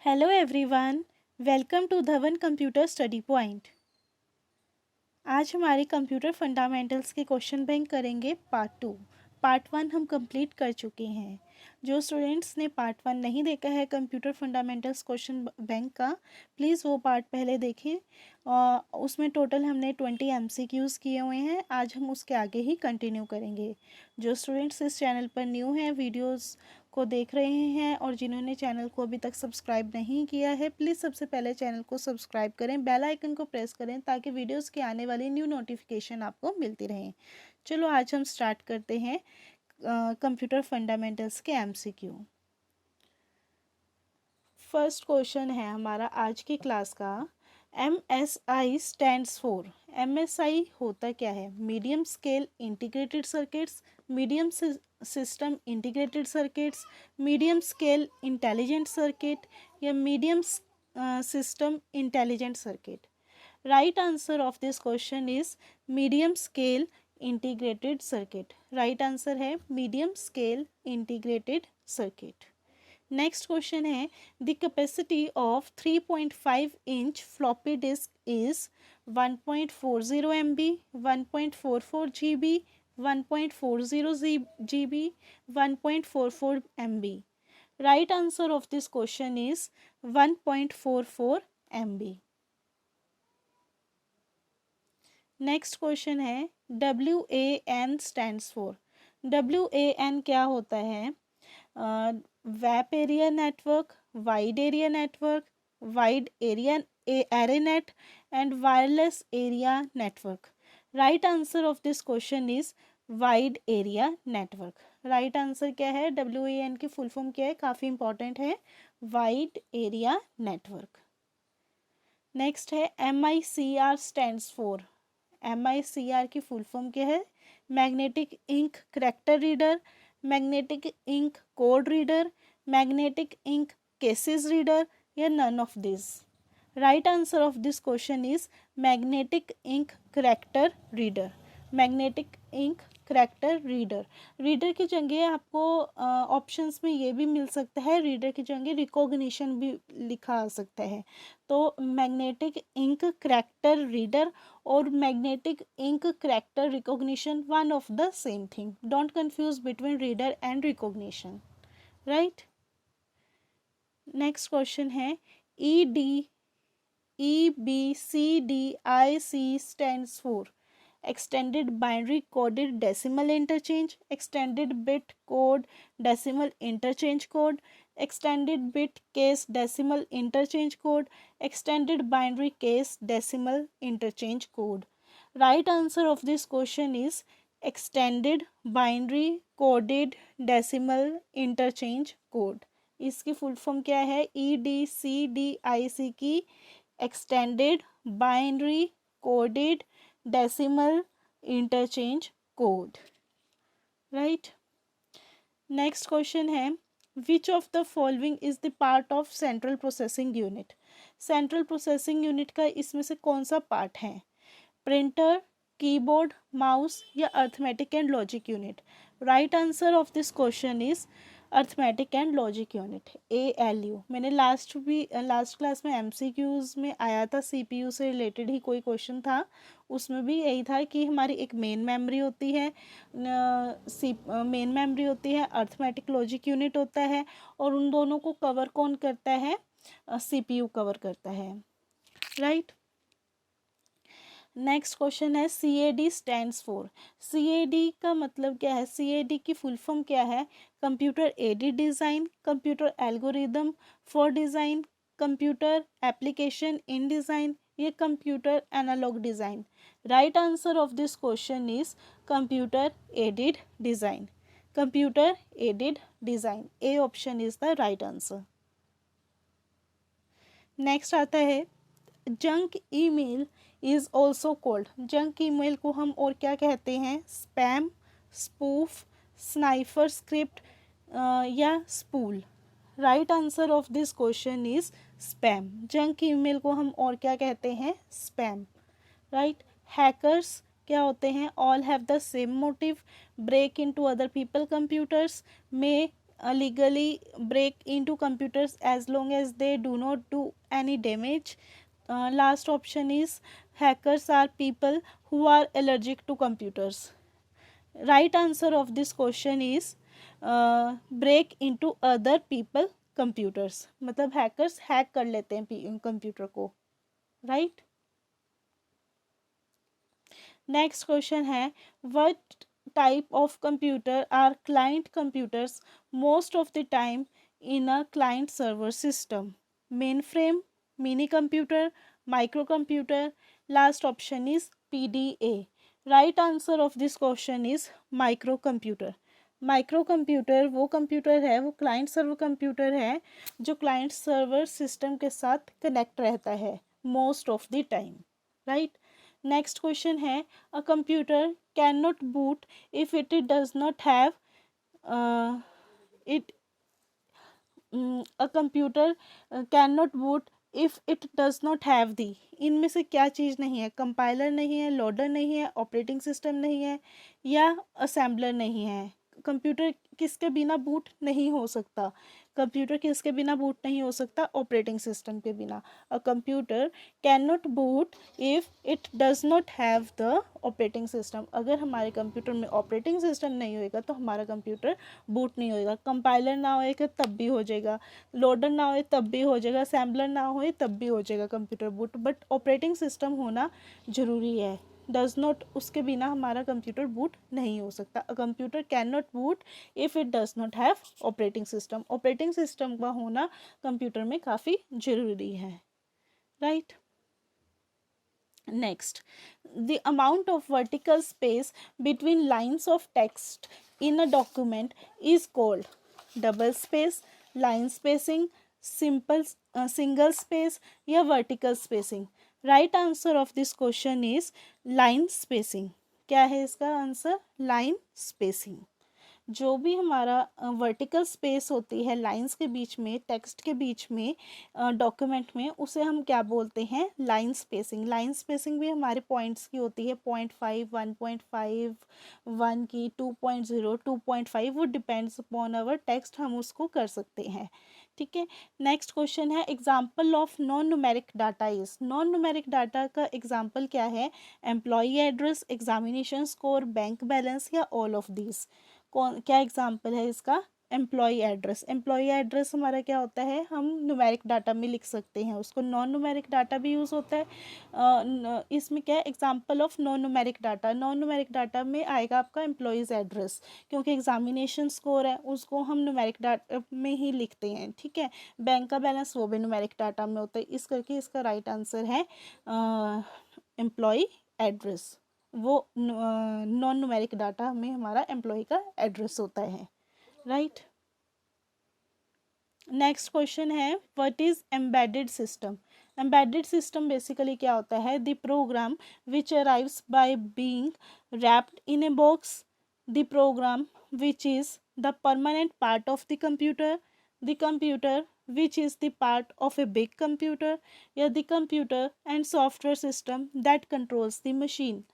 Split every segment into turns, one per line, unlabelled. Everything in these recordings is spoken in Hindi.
Hello everyone, welcome to Dhawan computer study point. आज हमारे कंप्यूटर फंडामेंटल्स के क्वेश्चन बैंक करेंगे पार्ट 2। पार्ट 1 हम कंप्लीट कर चुके हैं। जो स्टूडेंट्स ने पार्ट 1 नहीं देखा है कंप्यूटर फंडामेंटल्स क्वेश्चन बैंक का, प्लीज़ वो पार्ट पहले देखें। उसमें टोटल हमने 20 MCQs किए हुए हैं। आज हम उसके आगे ही कंटिन्यू करेंगे। जो स्टूडेंट्स इस चैनल पर न्यू हैं, वीडियोस को देख रहे हैं और जिन्होंने चैनल को अभी तक सब्सक्राइब नहीं किया है, प्लीज़ सबसे पहले चैनल को सब्सक्राइब करें, बेल आइकन को प्रेस करें ताकि वीडियोस की आने वाली न्यू नोटिफिकेशन आपको मिलती रहें। चलो आज हम स्टार्ट करते हैं कंप्यूटर फंडामेंटल्स के MCQ। फर्स्ट क्वेश्चन है हमारा आज की क्लास का, MSI स्टैंड्स फॉर। MSI होता क्या है? Medium scale integrated circuits, medium system integrated circuits, medium scale intelligent circuit या medium system intelligent circuit. Right answer of this question is medium scale integrated circuit. Right answer है medium scale integrated circuit. Next question है, the capacity of 3.5 inch floppy disk is 1.40 MB, 1.44 GB, 1.40 GB, 1.44 MB। Right answer of this question is 1.44 MB। Next question है, WAN स्टैंड्स फॉर। WAN क्या होता है? Web area network, wide area network, wide area array net and wireless area network. Right answer of this question is wide area network. Right answer क्या है? WAN की फुल फॉर्म क्या है? काफ़ी इंपॉर्टेंट है, वाइड एरिया नेटवर्क। नेक्स्ट है, MICR स्टैंड्स फॉर। MICR की फुल फॉर्म क्या है? Magnetic ink character reader, magnetic ink code reader, magnetic ink cases reader या none of this. Right answer of this question is magnetic ink character reader. Magnetic ink character reader. Reader की जगह आपको ऑप्शंस में ये भी मिल सकता है, रीडर की जगह रिकॉग्निशन भी लिखा आ सकता है। तो मैग्नेटिक इंक करैक्टर रीडर और magnetic ink character recognition one of the same thing. Don't confuse between reader and recognition. Right. Next question है, EBCDIC stands for Extended Binary Coded Decimal Interchange, Extended Bit Code Decimal Interchange Code, Extended Bit Case Decimal Interchange Code, Extended Binary Case Decimal Interchange Code. Right answer of this question is Extended Binary Coded Decimal Interchange Code. इसकी फुल फॉर्म क्या है? EBCDIC की extended binary coded decimal interchange code. Right. Next question है, which of the following is the part of central processing unit. Central processing unit का इसमें से कौन सा पार्ट है? प्रिंटर, कीबोर्ड, माउस या arithmetic and logic unit. Right answer of this question is arithmetic and logic unit, ALU। मैंने लास्ट क्लास में MCQs में आया था, CPU से रिलेटेड ही कोई क्वेश्चन था, उसमें भी यही था कि हमारी एक मेन मेमोरी होती है, मेन मेमोरी होती है, अर्थमेटिक लॉजिक यूनिट होता है, और उन दोनों को कवर कौन करता है? CPU कवर करता है। राइट। नेक्स्ट क्वेश्चन है, CAD स्टैंड्स फॉर। CAD का मतलब क्या है? CAD की फुल फॉर्म क्या है? Computer aided design, computer algorithm for design, computer application in design या computer analogue design. Right answer of this question is computer aided design. Computer aided design, A option is the right answer. Next आता है, junk email is also called. Junk email को हम और क्या कहते हैं? स्पैम, स्पूफ, स्नाइफर स्क्रिप्ट या spool. Right answer of this question is spam. Junk email को हम और क्या कहते हैं? स्पैम। राइट। हैकर्स क्या होते हैं? All have the same motive, break into other people computers, may legally break into computers as long as they do not do any damage. Last option is hackers are people who are allergic to computers. Right answer of this question is break into other people computers, मतलब hackers हैक कर लेते हैं कंप्यूटर को. राइट. नेक्स्ट क्वेश्चन है what type of computer are client computers most of the time in a client server system. Main frame, mini computer, micro computer. Last option is PDA. Right answer of this question is micro computer. Micro computer वो कंप्यूटर है, वो क्लाइंट सर्वर कंप्यूटर है जो क्लाइंट सर्वर सिस्टम के साथ कनेक्ट रहता है most of the time. Right. Next question है a computer can not boot if it does not have it a computer can not boot if it does not have the. इनमें से क्या चीज़ नहीं है? कंपाइलर नहीं है, लोडर नहीं है, ऑपरेटिंग सिस्टम नहीं है, या असेंबलर नहीं है. कंप्यूटर किसके बिना बूट नहीं हो सकता? कंप्यूटर किसके बिना बूट नहीं हो सकता? ऑपरेटिंग सिस्टम के बिना. अ computer can not boot if it does not have the operating system. अगर हमारे कंप्यूटर में ऑपरेटिंग सिस्टम नहीं होएगा तो हमारा कंप्यूटर बूट नहीं होएगा. कंपाइलर ना होएगा तब भी हो जाएगा, लोडर ना होए तब भी हो जाएगा, असेंबलर ना होए तब भी हो जाएगा computer boot, but operating system होना ज़रूरी है. डज नॉट, उसके बिना हमारा कंप्यूटर बूट नहीं हो सकता. अ computer can not boot if it does not have operating system. Operating system का होना कंप्यूटर में काफ़ी ज़रूरी है. Right. Next, the amount of vertical space between lines of text in a document is called double space, line spacing, single space या vertical spacing. Right answer of this question is line spacing. क्या है इसका आंसर? line spacing. जो भी हमारा वर्टिकल स्पेस होती है लाइंस के बीच में, टेक्स्ट के बीच में, डॉक्यूमेंट में, उसे हम क्या बोलते हैं? Line spacing. लाइन स्पेसिंग भी हमारे पॉइंट्स की होती है. 0.5, 1.5, 1 की, 2.0, 2.5, वो डिपेंड्स अपॉन आवर टेक्स्ट, हम उसको कर सकते हैं. ठीक है. नेक्स्ट क्वेश्चन है example of non numeric data is. Non numeric data का एग्जाम्पल क्या है? Employee address, examination score, bank balance या ऑल ऑफ दिस. कौन क्या एग्जाम्पल है इसका? Employee address. एम्प्लॉई एड्रेस हमारा क्या होता है? हम न्यूमेरिक डाटा में लिख सकते हैं उसको. नॉन न्यूमेरिक डाटा भी यूज़ होता है. इसमें क्या है? Example of non numeric data. Non numeric data में आएगा आपका एम्प्लॉयज़ एड्रेस, क्योंकि एग्जामिनेशन स्कोर है उसको हम न्यूमेरिक डाटा में ही लिखते हैं. ठीक है. बैंक का बैलेंस वो भी न्यूमेरिक डाटा में होता है. इस करके इसका राइट आंसर है एम्प्लॉई एड्रेस. वो नॉन न्यूमेरिक डाटा में हमारा एम्प्लॉय का एड्रेस होता है. राइट. नेक्स्ट क्वेश्चन है what is embedded system. Embedded system basically क्या होता है? The program which arrives by being wrapped in a box, the program which is the permanent part of the computer which is the part of a big computer, या the computer and software system that controls the machine.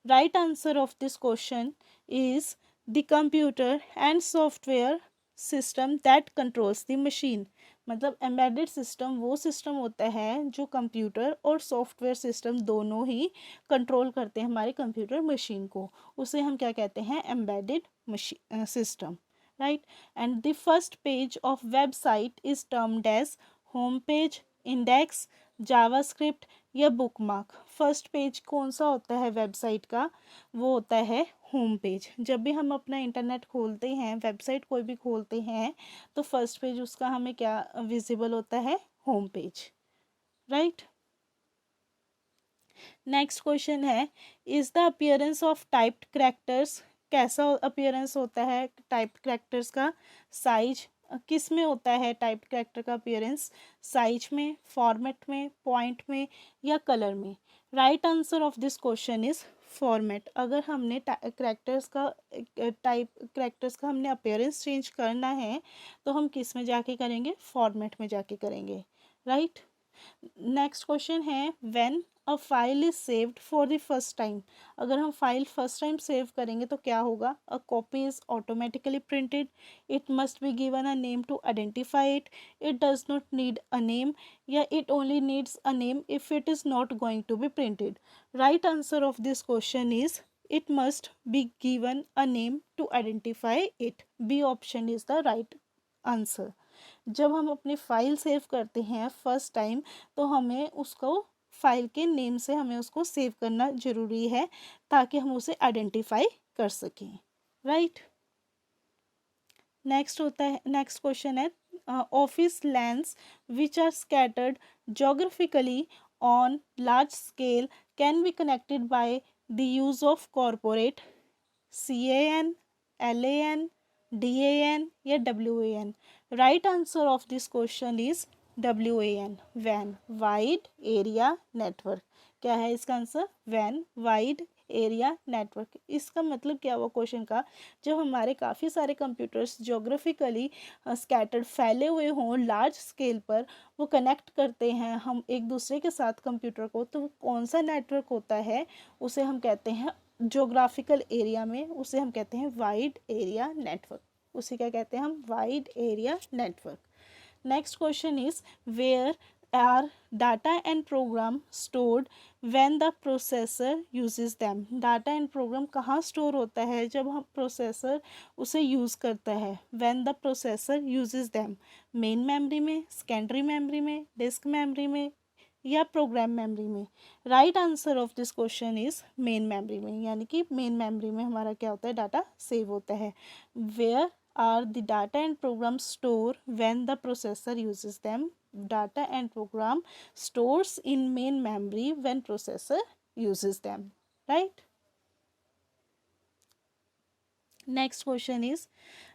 Right answer of this question is the computer and software system that controls the machine. मतलब embedded system वो सिस्टम होता है जो कंप्यूटर और सॉफ्टवेयर सिस्टम दोनों ही कंट्रोल करते हैं हमारे कंप्यूटर मशीन को. उसे हम क्या कहते हैं? Embedded machine system. Right. And the first page of website is termed age home page, index, JavaScript या बुकमार्क. फर्स्ट पेज कौन सा होता है वेबसाइट का? वो होता है होम पेज. जब भी हम अपना इंटरनेट खोलते हैं, वेबसाइट कोई भी खोलते हैं, तो फर्स्ट पेज उसका हमें क्या विजिबल होता है? Home page. Right. Next question है is the appearance of typed characters. कैसा अपीयरेंस होता है टाइप्ड कैरेक्टर्स का? साइज. किस में होता है टाइप्ड कैरेक्टर का अपीयरेंस? साइज में, फॉर्मेट में, पॉइंट में या कलर में. Right answer of this question is format. अगर हमने कैरेक्टर्स का हमने अपीयरेंस चेंज करना है तो हम किस में जाके करेंगे? फॉर्मेट में जाके करेंगे. राइट. नेक्स्ट क्वेश्चन है when a file is saved for the first time. अगर हम फाइल फर्स्ट टाइम सेव करेंगे तो क्या होगा? A copy is automatically printed, it must be given a name to identify it, it does not need a name, या it only needs a name if it is not going to be printed. Right answer of this question is it must be given a name to identify it. B option is the right answer. जब हम अपनी फाइल सेव करते हैं फर्स्ट टाइम तो हमें उसको फाइल के नेम से हमें उसको सेव करना ज़रूरी है ताकि हम उसे आइडेंटिफाई कर सकें। राइट, नेक्स्ट क्वेश्चन है office lands which are scattered geographically on large scale can be connected by the use of corporate CAN, LAN, DAN या WAN। Right answer of this question is WAN, वैन वाइड एरिया नेटवर्क। क्या है इसका आंसर? वैन वाइड एरिया नेटवर्क। इसका मतलब क्या हुआ क्वेश्चन का? जब हमारे काफ़ी सारे कंप्यूटर्स जोग्राफिकली स्कैटर्ड फैले हुए हों लार्ज स्केल पर, वो कनेक्ट करते हैं हम एक दूसरे के साथ कंप्यूटर को, तो वो कौन सा नेटवर्क होता है? उसे हम कहते हैं जोग्राफिकल एरिया में उसे हम कहते हैं वाइड एरिया नेटवर्क। उसे क्या कहते हैं हम? Wide area network. Next question is where are data and program stored when the processor uses them. Data and program कहाँ स्टोर होता है? जब हम प्रोसेसर उसे यूज़ करता है। When the processor uses them, main memory में, सेकेंडरी मेमोरी में, डिस्क मेमोरी में या प्रोग्राम मेमोरी में। Right answer of this question is main memory में, यानी कि मेन मेमोरी में हमारा क्या होता है? डाटा सेव होता है। Where are the data and program store when the processor uses them. Data and program stores in main memory when processor uses them. Right? Next question is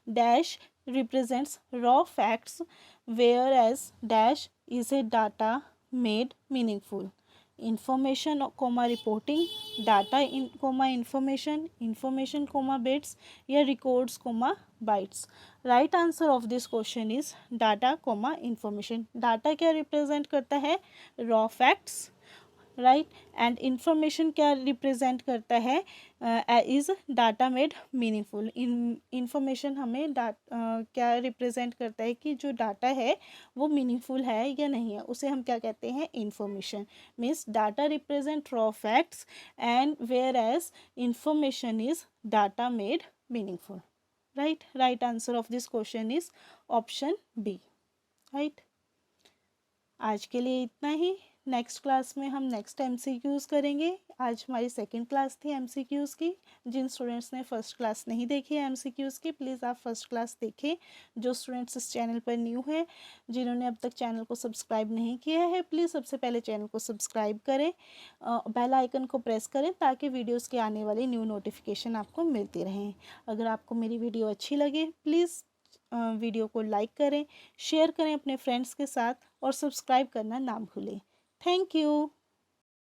dash represents raw facts whereas dash is a data made meaningful. Information comma reporting, data in comma information, information comma bits या records comma bytes. Right answer of this question is data comma information. Data क्या represent करता है? raw facts, right, and information क्या रिप्रेजेंट करता है? Is data made meaningful. Information हमें क्या रिप्रेजेंट करता है कि जो डाटा है वो मीनिंगफुल है या नहीं है, उसे हम क्या कहते हैं? Information. Means data represent raw facts and whereas information is data made meaningful. Right, right answer of this question is option B. Right, आज के लिए इतना ही। नेक्स्ट क्लास में हम नेक्स्ट MCQs करेंगे। आज हमारी सेकंड क्लास थी MCQs की। जिन स्टूडेंट्स ने फर्स्ट क्लास नहीं देखी है MCQs की, प्लीज़ आप फर्स्ट क्लास देखें। जो स्टूडेंट्स इस चैनल पर न्यू हैं, जिन्होंने अब तक चैनल को सब्सक्राइब नहीं किया है, प्लीज़ सबसे पहले चैनल को सब्सक्राइब करें, बेल आइकन को प्रेस करें ताकि वीडियोज़ के आने वाली न्यू नोटिफिकेशन आपको मिलती रहें। अगर आपको मेरी वीडियो अच्छी लगे प्लीज़ वीडियो को लाइक करें, शेयर करें अपने फ्रेंड्स के साथ और सब्सक्राइब करना ना भूलें। Thank you.